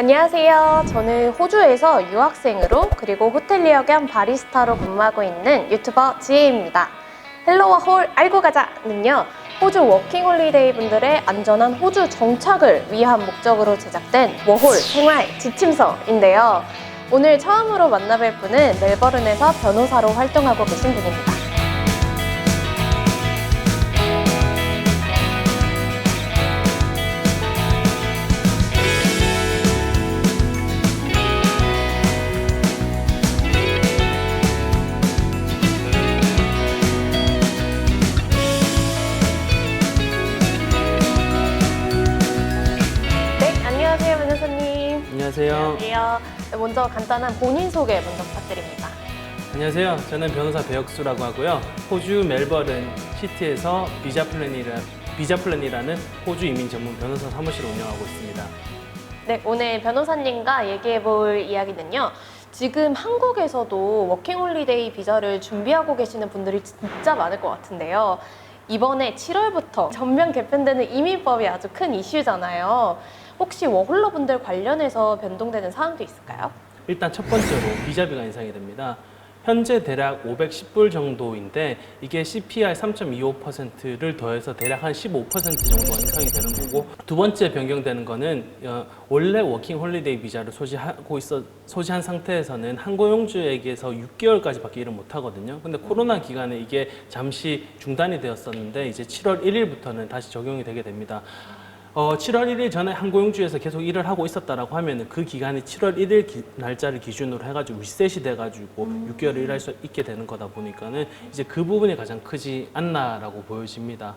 안녕하세요. 저는 호주에서 유학생으로 그리고 호텔리어 겸 바리스타로 근무하고 있는 유튜버 지혜입니다. 헬로와 홀 알고 가자는요. 호주 워킹홀리데이 분들의 안전한 호주 정착을 위한 목적으로 제작된 워홀 생활 지침서인데요. 오늘 처음으로 만나뵐 분은 멜버른에서 변호사로 활동하고 계신 분입니다. 안녕하세요. 안녕하세요. 먼저 간단한 본인 소개 먼저 부탁드립니다. 안녕하세요. 저는 변호사 배혁수라고 하고요. 호주 멜버른 시티에서 비자플랜이라는 호주 이민 전문 변호사 사무실을 운영하고 있습니다. 네, 오늘 변호사님과 얘기해 볼 이야기는요. 지금 한국에서도 워킹홀리데이 비자를 준비하고 계시는 분들이 진짜 많을 것 같은데요. 이번에 7월부터 전면 개편되는 이민법이 아주 큰 이슈잖아요. 혹시 워홀러분들 관련해서 변동되는 사항도 있을까요? 일단 첫 번째로 비자비가 인상이 됩니다. 현재 대략 510불 정도인데 이게 CPI 3.25%를 더해서 대략 한 15% 정도가 인상이 되는 거고, 두 번째 변경되는 거는 원래 워킹 홀리데이 비자를 소지한 상태에서는 한고용주에게서 6개월까지밖에 일을 못 하거든요. 근데 코로나 기간에 이게 잠시 중단이 되었었는데 이제 7월 1일부터는 다시 적용이 되게 됩니다. 7월 1일 전에 한고용주에서 계속 일을 하고 있었다라고 하면은 그 기간이 7월 1일 날짜를 기준으로 해가지고 리셋이 돼가지고 6개월을 일할 수 있게 되는 거다 보니까는 이제 그 부분이 가장 크지 않나라고 보여집니다.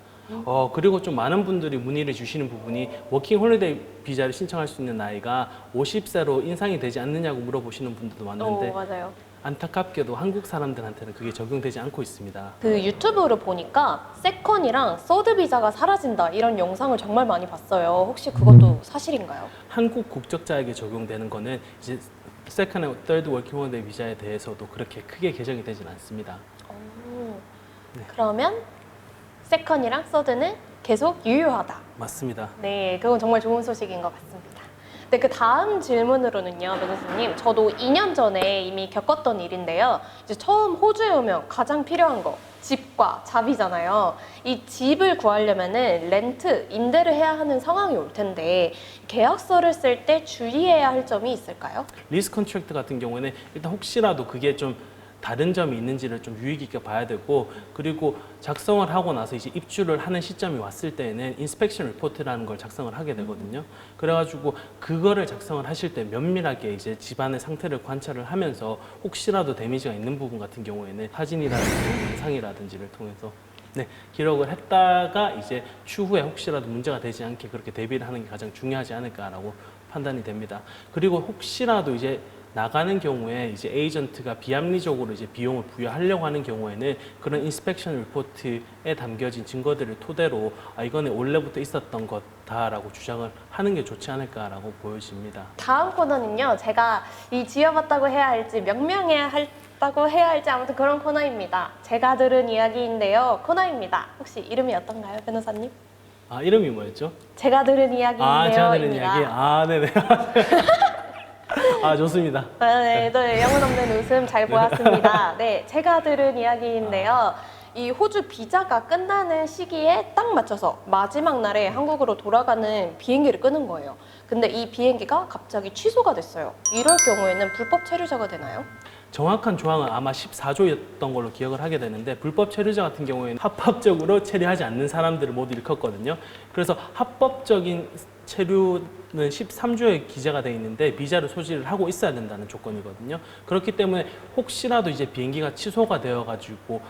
그리고 좀 많은 분들이 문의를 주시는 부분이 워킹 홀리데이 비자를 신청할 수 있는 나이가 50세로 인상이 되지 않느냐고 물어보시는 분들도 많은데 맞아요. 안타깝게도 한국 사람들한테는 그게 적용되지 않고 있습니다. 그 유튜브를 보니까 세컨이랑 서드 비자가 사라진다 이런 영상을 정말 많이 봤어요. 혹시 그것도 사실인가요? 한국 국적자에게 적용되는 거는 이제 세컨 앤 third 워킹 홀리데이 비자에 대해서도 그렇게 크게 개정이 되진 않습니다. 네. 그러면 세컨이랑 서드는 계속 유효하다. 맞습니다. 네, 그건 정말 좋은 소식인 것 같습니다. 네, 그 다음 질문으로는요, 변호사님. 저도 2년 전에 이미 겪었던 일인데요. 이제 처음 호주에 오면 가장 필요한 거, 집과 잡이잖아요. 이 집을 구하려면은 렌트, 임대를 해야 하는 상황이 올 텐데 계약서를 쓸 때 주의해야 할 점이 있을까요? 리스 컨트랙트 같은 경우에는 일단 혹시라도 그게 좀 다른 점이 있는지를 좀 유의 깊게 봐야 되고, 그리고 작성을 하고 나서 이제 입주를 하는 시점이 왔을 때에는 인스펙션 리포트라는 걸 작성을 하게 되거든요. 그래가지고 그거를 작성을 하실 때 면밀하게 이제 집안의 상태를 관찰을 하면서 혹시라도 데미지가 있는 부분 같은 경우에는 사진이라든지 영상이라든지를 통해서 기록을 했다가 이제 추후에 혹시라도 문제가 되지 않게 그렇게 대비를 하는 게 가장 중요하지 않을까라고 판단이 됩니다. 그리고 혹시라도 이제 나가는 경우에 이제 에이전트가 비합리적으로 이제 비용을 부여하려고 하는 경우에는 그런 인스펙션 리포트에 담겨진 증거들을 토대로 이거는 원래부터 있었던 거다라고 주장을 하는 게 좋지 않을까라고 보여집니다. 다음 코너는요, 제가 이 지어봤다고 해야 할지 명명해야 할다고 해야 할지 아무튼 그런 코너입니다. 제가 들은 이야기인데요. 코너입니다. 혹시 이름이 어떤가요, 변호사님? 이름이 뭐였죠? 제가 들은 이야기인데요. 제가 들은 이야기? 네네. 좋습니다. 네, 영혼 없는 웃음 잘 보았습니다. 네, 제가 들은 이야기인데요. 이 호주 비자가 끝나는 시기에 딱 맞춰서 마지막 날에 한국으로 돌아가는 비행기를 끄는 거예요. 근데 이 비행기가 갑자기 취소가 됐어요. 이럴 경우에는 불법 체류자가 되나요? 정확한 조항은 아마 14조였던 걸로 기억을 하게 되는데, 불법 체류자 같은 경우에는 합법적으로 체류하지 않는 사람들을 모두 일컫거든요. 그래서 합법적인 체류는 13조에 기재가 되어 있는데 비자를 소지를 하고 있어야 된다는 조건이거든요. 그렇기 때문에 혹시라도 이제 비행기가 취소가 되어가지고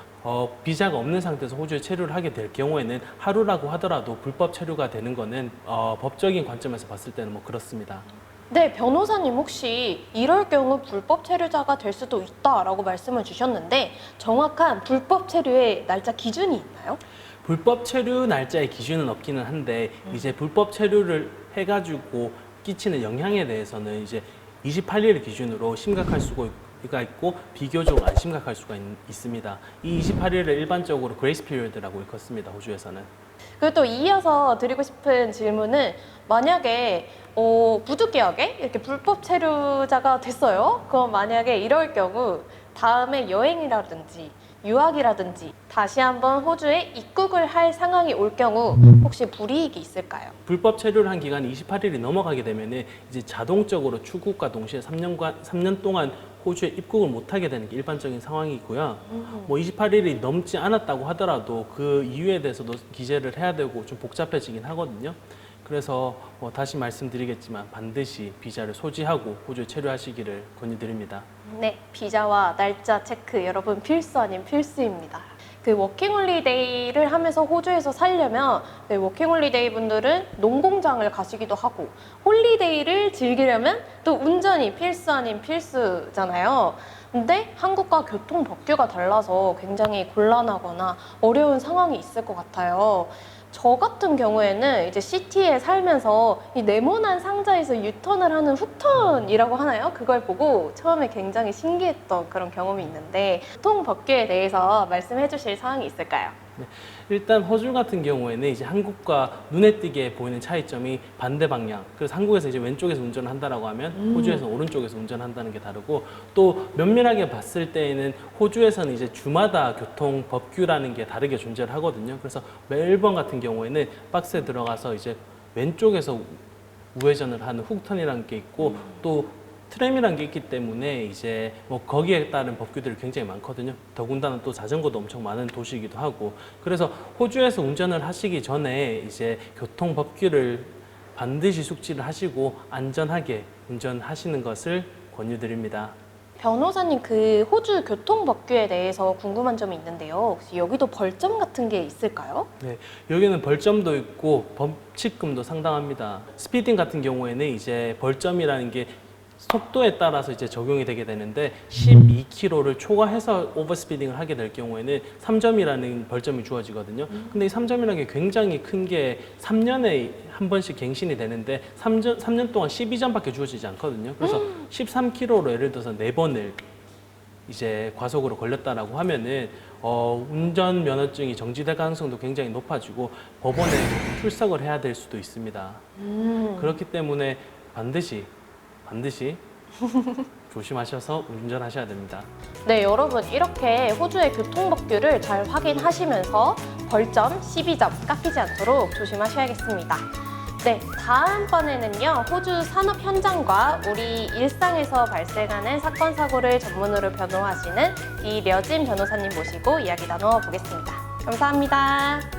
비자가 없는 상태에서 호주에 체류를 하게 될 경우에는 하루라고 하더라도 불법 체류가 되는 거는 법적인 관점에서 봤을 때는 뭐 그렇습니다. 네, 변호사님 혹시 이럴 경우 불법 체류자가 될 수도 있다라고 말씀을 주셨는데 정확한 불법 체류의 날짜 기준이 있나요? 불법 체류 날짜의 기준은 없기는 한데 이제 불법 체류를 해가지고 끼치는 영향에 대해서는 이제 28일을 기준으로 심각할 수가 있고 비교적 안 심각할 수가 있습니다. 이 28일을 일반적으로 그레이스 피리어드라고 일컫습니다. 호주에서는. 그리고 또 이어서 드리고 싶은 질문은 만약에 무주기하게 이렇게 불법 체류자가 됐어요. 그럼 만약에 이럴 경우 다음에 여행이라든지 유학이라든지 다시 한번 호주에 입국을 할 상황이 올 경우 혹시 불이익이 있을까요? 불법 체류를 한 기간이 28일이 넘어가게 되면은 이제 자동적으로 출국과 동시에 3년 동안 호주에 입국을 못하게 되는 게 일반적인 상황이고요. 뭐 28일이 넘지 않았다고 하더라도 그 이유에 대해서도 기재를 해야 되고 좀 복잡해지긴 하거든요. 그래서 다시 말씀드리겠지만 반드시 비자를 소지하고 호주에 체류하시기를 권유드립니다. 네, 비자와 날짜 체크 여러분 필수 아닌 필수입니다. 그 워킹홀리데이를 하면서 호주에서 살려면 네, 워킹홀리데이 분들은 농공장을 가시기도 하고 홀리데이를 즐기려면 또 운전이 필수 아닌 필수잖아요. 근데 한국과 교통 법규가 달라서 굉장히 곤란하거나 어려운 상황이 있을 것 같아요. 저 같은 경우에는 이제 시티에 살면서 이 네모난 상자에서 유턴을 하는 훅턴이라고 하나요? 그걸 보고 처음에 굉장히 신기했던 그런 경험이 있는데 교통 법규에 대해서 말씀해 주실 사항이 있을까요? 네, 일단 호주 같은 경우에는 이제 한국과 눈에 띄게 보이는 차이점이 반대 방향. 그래서 한국에서 이제 왼쪽에서 운전을 한다라고 하면 호주에서 오른쪽에서 운전한다는 게 다르고 또 면밀하게 봤을 때에는 호주에서는 이제 주마다 교통 법규라는 게 다르게 존재를 하거든요. 그래서 멜번 같은 경우에는 박스에 들어가서 이제 왼쪽에서 우회전을 하는 훅턴이라는 게 있고 또 트램이라는 게 있기 때문에 이제 뭐 거기에 따른 법규들이 굉장히 많거든요. 더군다나 또 자전거도 엄청 많은 도시이기도 하고 그래서 호주에서 운전을 하시기 전에 이제 교통 법규를 반드시 숙지를 하시고 안전하게 운전하시는 것을 권유드립니다. 변호사님 그 호주 교통 법규에 대해서 궁금한 점이 있는데요. 혹시 여기도 벌점 같은 게 있을까요? 네, 여기는 벌점도 있고 범칙금도 상당합니다. 스피딩 같은 경우에는 이제 벌점이라는 게 속도에 따라서 이제 적용이 되게 되는데 12km를 초과해서 오버스피딩을 하게 될 경우에는 3점이라는 벌점이 주어지거든요. 근데 이 3점이라는 게 굉장히 큰 게 3년에 한 번씩 갱신이 되는데 3년 동안 12점밖에 주어지지 않거든요. 그래서 13km로 예를 들어서 4번을 이제 과속으로 걸렸다라고 하면은 운전 면허증이 정지될 가능성도 굉장히 높아지고 법원에 출석을 해야 될 수도 있습니다. 그렇기 때문에 반드시 조심하셔서 운전하셔야 됩니다. 네, 여러분 이렇게 호주의 교통법규를 잘 확인하시면서 벌점 12점 깎이지 않도록 조심하셔야겠습니다. 네, 다음번에는요, 호주 산업 현장과 우리 일상에서 발생하는 사건, 사고를 전문으로 변호하시는 이려진 변호사님 모시고 이야기 나눠보겠습니다. 감사합니다.